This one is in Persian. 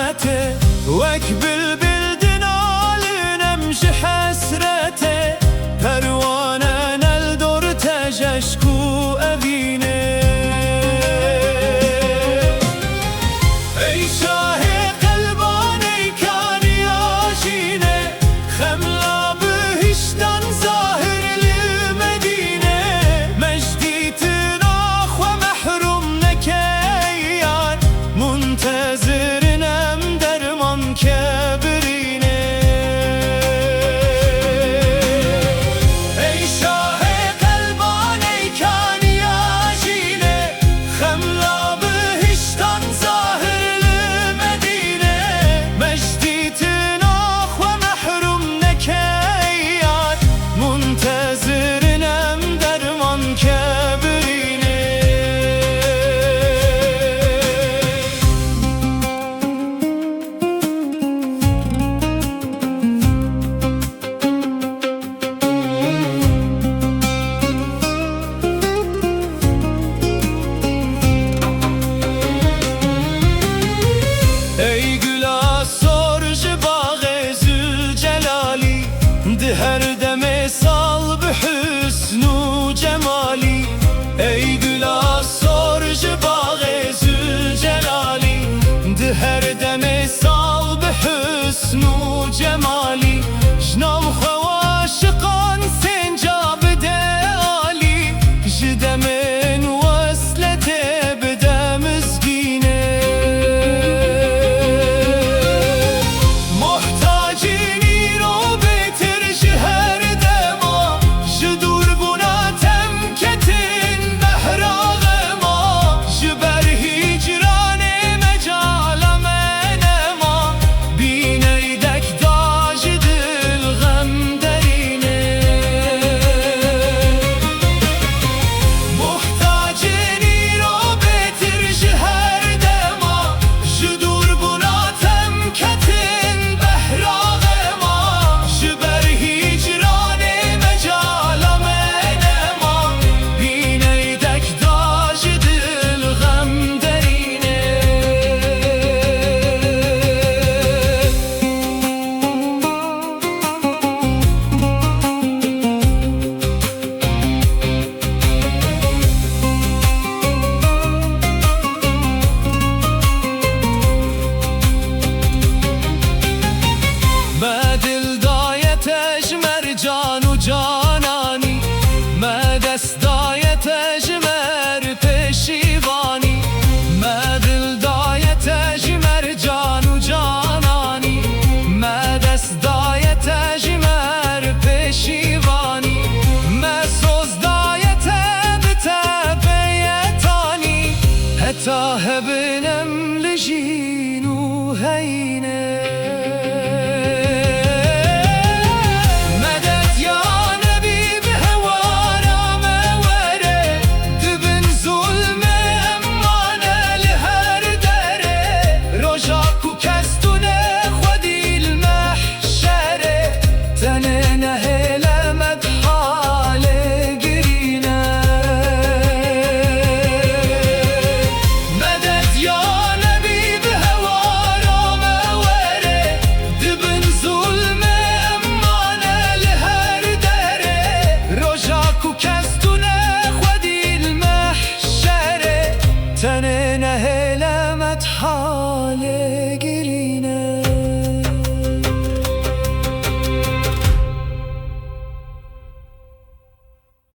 رحمته وك بالبلدن نمشي حسرته پروانه نل دور تجشكو أبينه ای شاه قلباني كان ياشينه خملا بهشتن ظاهر المدينه مجدي تناخ ومحروم نكيان منتظر نم درمان كبرينه ای شاه قلباني كان ياشينه خملا بهشتن ظاهر المدينه مجدي تناخ ومحروم نكيان منتظر نم درمان كبرينه ای گلا سرج باغ ذوالجلالی ده هر دم سال به حسن و جمالی ای گلا سرج باغ ذوالجلالی ده هر دم سال به حسن و جمالی جنام خو عاشقان سنجا بده عالی جدمن وصلت بده مزگینه محتاجینی رو بتر شهر دما جدور بوناتم کتن بهراغ ما جبر هجران مجال من ما بینیدک داج دل غم درینه محتاجینی رو بتر شهر دما جدور بوناتم کتن بهراغ ما جبر هجران مجال من ما بینیدک داج دل غم درینه ما دل دایت اجمر جان و جانانی ما دست دایت اجمر پشیوانی ما دل دایت اجمر جان و جانانی ما دست دایت اجمر پشیوانی ما سوز دایت بتبیتانی حتی هبنم لجین و هی